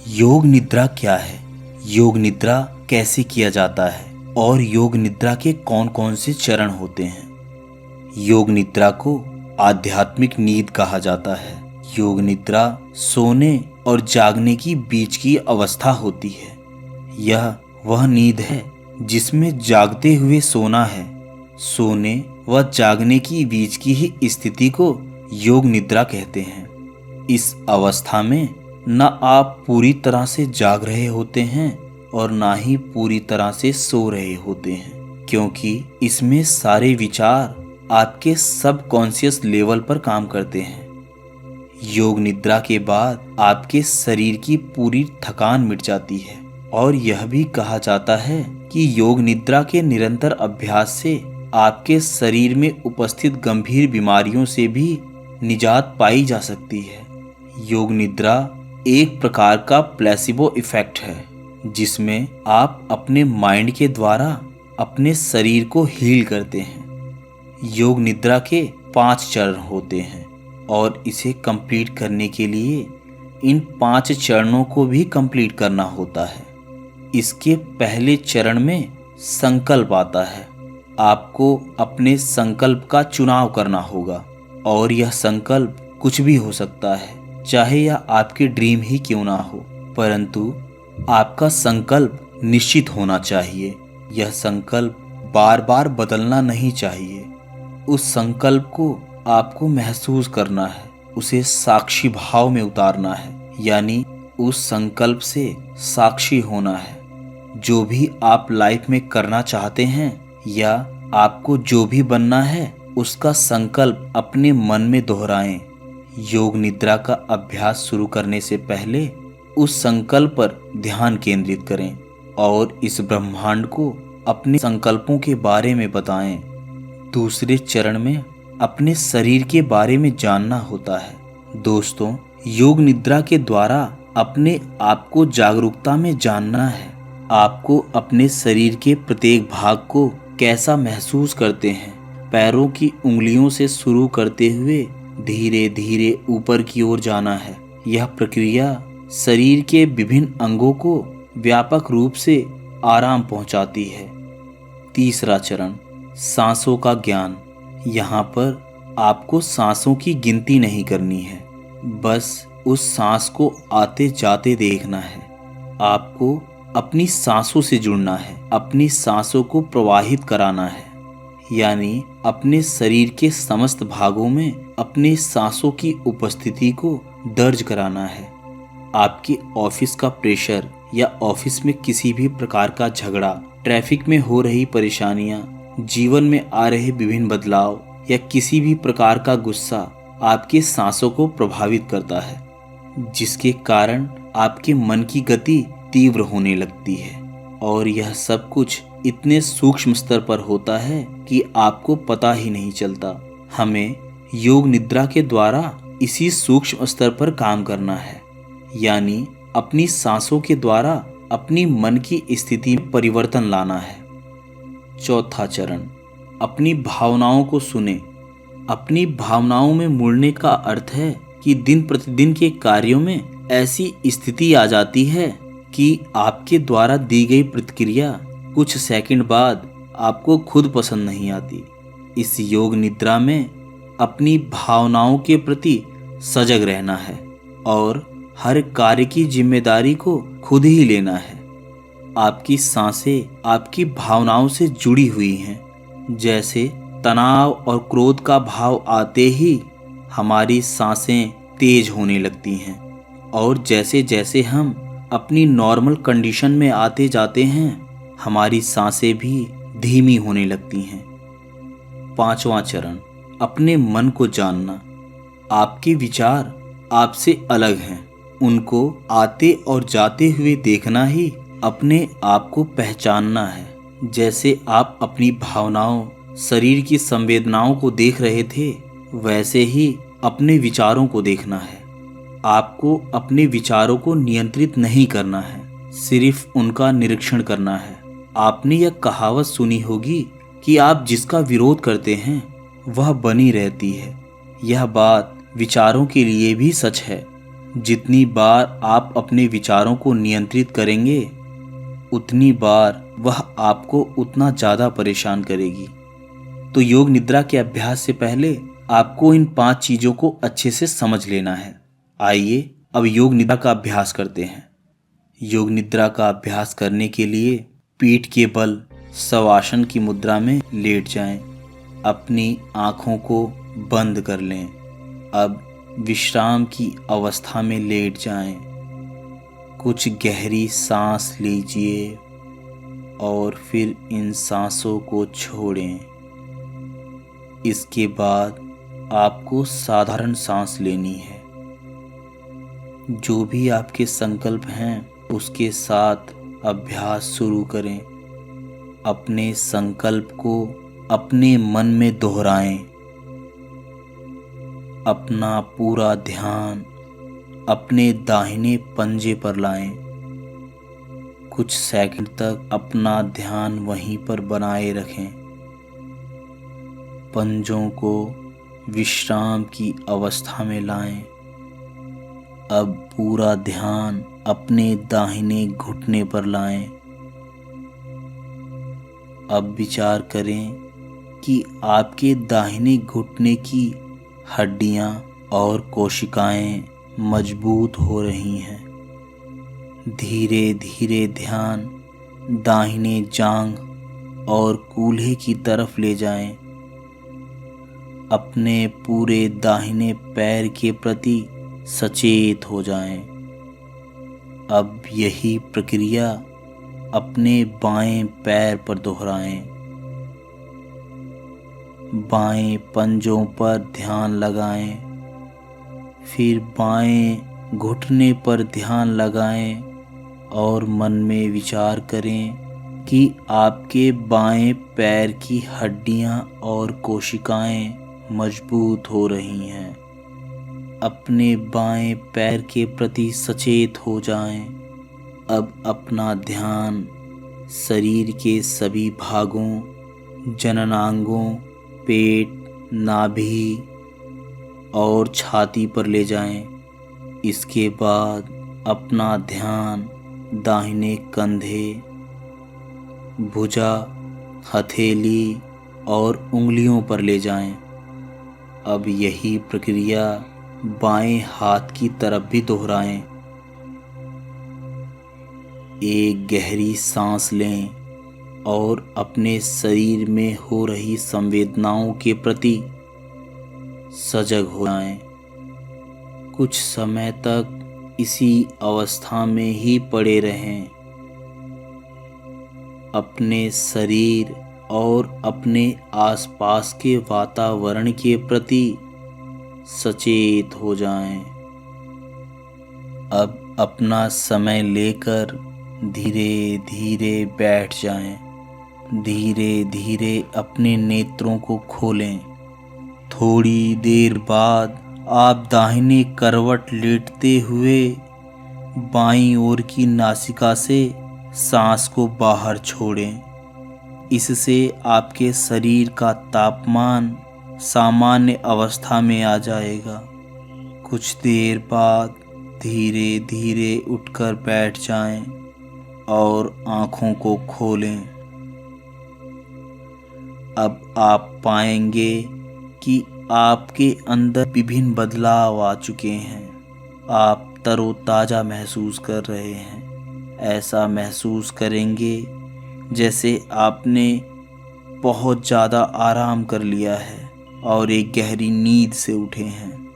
योग निद्रा क्या है? योग निद्रा कैसे किया जाता है और योग निद्रा के कौन कौन से चरण होते हैं? योग निद्रा को आध्यात्मिक नींद कहा जाता है। योग निद्रा सोने और जागने की बीच की अवस्था होती है। यह वह नींद है जिसमें जागते हुए सोना है। सोने व जागने की बीच की ही स्थिति को योग निद्रा कहते हैं। इस अवस्था में न आप पूरी तरह से जाग रहे होते हैं और ना ही पूरी तरह से सो रहे होते हैं, क्योंकि इसमें सारे विचार आपके सबकॉन्शियस लेवल पर काम करते हैं। योग निद्रा के बाद आपके शरीर की पूरी थकान मिट जाती है और यह भी कहा जाता है कि योग निद्रा के निरंतर अभ्यास से आपके शरीर में उपस्थित गंभीर बीमारियों से भी निजात पाई जा सकती है। योग निद्रा एक प्रकार का प्लेसिबो इफेक्ट है, जिसमें आप अपने माइंड के द्वारा अपने शरीर को हील करते हैं। योग निद्रा के 5 चरण होते हैं और इसे कंप्लीट करने के लिए इन 5 चरणों को भी कंप्लीट करना होता है। इसके पहले चरण में संकल्प आता है। आपको अपने संकल्प का चुनाव करना होगा और यह संकल्प कुछ भी हो सकता है, चाहे यह आपके ड्रीम ही क्यों ना हो, परंतु आपका संकल्प निश्चित होना चाहिए। यह संकल्प बार बार बदलना नहीं चाहिए। उस संकल्प को आपको महसूस करना है, उसे साक्षी भाव में उतारना है, यानी उस संकल्प से साक्षी होना है। जो भी आप लाइफ में करना चाहते हैं या आपको जो भी बनना है, उसका संकल्प अपने मन में दोहराएं। योग निद्रा का अभ्यास शुरू करने से पहले उस संकल्प पर ध्यान केंद्रित करें और इस ब्रह्मांड को अपने संकल्पों के बारे में बताएं। दूसरे चरण में अपने शरीर के बारे में जानना होता है। दोस्तों, योग निद्रा के द्वारा अपने आप को जागरूकता में जानना है। आपको अपने शरीर के प्रत्येक भाग को कैसा महसूस करते हैं। पैरों की उंगलियों से शुरू करते हुए धीरे धीरे ऊपर की ओर जाना है। यह प्रक्रिया शरीर के विभिन्न अंगों को व्यापक रूप से आराम पहुंचाती है। तीसरा चरण, सांसों का ज्ञान। यहाँ पर आपको सांसों की गिनती नहीं करनी है, बस उस सांस को आते जाते देखना है। आपको अपनी सांसों से जुड़ना है, अपनी सांसों को प्रवाहित कराना है, यानी अपने शरीर के समस्त भागों में अपने सांसों की उपस्थिति को दर्ज कराना है। आपके ऑफिस का प्रेशर या ऑफिस में किसी भी प्रकार का झगड़ा, ट्रैफिक में हो रही परेशानियां, जीवन में आ रहे विभिन्न बदलाव या किसी भी प्रकार का गुस्सा आपके सांसों को प्रभावित करता है, जिसके कारण आपके मन की गति तीव्र होने लगती है। और यह सब कुछ इतने सूक्ष्म स्तर पर होता है कि आपको पता ही नहीं चलता। हमें योग निद्रा के द्वारा इसी सूक्ष्म स्तर पर काम करना है, यानी अपनी सांसों के द्वारा अपनी मन की स्थिति में परिवर्तन लाना है। चौथा चरण, अपनी भावनाओं को सुने। अपनी भावनाओं में मुड़ने का अर्थ है कि दिन प्रतिदिन के कार्यों में ऐसी स्थिति आ जाती है कि आपके द्वारा दी गई प्रतिक्रिया कुछ सेकंड बाद आपको खुद पसंद नहीं आती। इस योग निद्रा में अपनी भावनाओं के प्रति सजग रहना है और हर कार्य की जिम्मेदारी को खुद ही लेना है। आपकी सांसें आपकी भावनाओं से जुड़ी हुई हैं। जैसे तनाव और क्रोध का भाव आते ही हमारी सांसें तेज होने लगती हैं और जैसे जैसे हम अपनी नॉर्मल कंडीशन में आते जाते हैं, हमारी सांसें भी धीमी होने लगती हैं। पांचवा चरण, अपने मन को जानना। आपके विचार आपसे अलग हैं, उनको आते और जाते हुए देखना ही अपने आप को पहचानना है। जैसे आप अपनी भावनाओं, शरीर की संवेदनाओं को देख रहे थे, वैसे ही अपने विचारों को देखना है। आपको अपने विचारों को नियंत्रित नहीं करना है, सिर्फ उनका निरीक्षण करना है। आपने यह कहावत सुनी होगी कि आप जिसका विरोध करते हैं वह बनी रहती है। यह बात विचारों के लिए भी सच है। जितनी बार आप अपने विचारों को नियंत्रित करेंगे, उतनी बार वह आपको उतना ज़्यादा परेशान करेगी। तो योग निद्रा के अभ्यास से पहले आपको इन 5 चीज़ों को अच्छे से समझ लेना है। आइए अब योग निद्रा का अभ्यास करते हैं। योग निद्रा का अभ्यास करने के लिए पीठ के बल शवासन की मुद्रा में लेट जाएं। अपनी आँखों को बंद कर लें। अब विश्राम की अवस्था में लेट जाएं। कुछ गहरी सांस लीजिए और फिर इन सांसों को छोड़ें। इसके बाद आपको साधारण सांस लेनी है। जो भी आपके संकल्प हैं उसके साथ अभ्यास शुरू करें। अपने संकल्प को अपने मन में दोहराएं। अपना पूरा ध्यान अपने दाहिने पंजे पर लाएं। कुछ सेकंड तक अपना ध्यान वहीं पर बनाए रखें। पंजों को विश्राम की अवस्था में लाएं। अब पूरा ध्यान अपने दाहिने घुटने पर लाएं। अब विचार करें कि आपके दाहिने घुटने की हड्डियां और कोशिकाएं मजबूत हो रही हैं। धीरे धीरे ध्यान दाहिने जांघ और कूल्हे की तरफ ले जाएं। अपने पूरे दाहिने पैर के प्रति सचेत हो जाएं। अब यही प्रक्रिया अपने बाएं पैर पर दोहराएं। बाएं पंजों पर ध्यान लगाएं। फिर बाएं घुटने पर ध्यान लगाएं और मन में विचार करें कि आपके बाएं पैर की हड्डियां और कोशिकाएं मजबूत हो रही हैं। अपने बाएं पैर के प्रति सचेत हो जाएं। अब अपना ध्यान शरीर के सभी भागों, जननांगों, पेट, नाभि और छाती पर ले जाएं। इसके बाद अपना ध्यान दाहिने कंधे, भुजा, हथेली और उंगलियों पर ले जाएं। अब यही प्रक्रिया बाएं हाथ की तरफ भी दोहराएं। एक गहरी सांस लें और अपने शरीर में हो रही संवेदनाओं के प्रति सजग हो जाएं। कुछ समय तक इसी अवस्था में ही पड़े रहें। अपने शरीर और अपने आसपास के वातावरण के प्रति सचेत हो जाएं। अब अपना समय लेकर धीरे धीरे बैठ जाएं। धीरे धीरे अपने नेत्रों को खोलें। थोड़ी देर बाद आप दाहिने करवट लेटते हुए बाईं ओर की नासिका से सांस को बाहर छोड़ें। इससे आपके शरीर का तापमान सामान्य अवस्था में आ जाएगा। कुछ देर बाद धीरे धीरे उठकर बैठ जाएं और आँखों को खोलें। अब आप पाएंगे कि आपके अंदर विभिन्न बदलाव आ चुके हैं। आप तरोताज़ा महसूस कर रहे हैं। ऐसा महसूस करेंगे जैसे आपने बहुत ज़्यादा आराम कर लिया है और एक गहरी नींद से उठे हैं।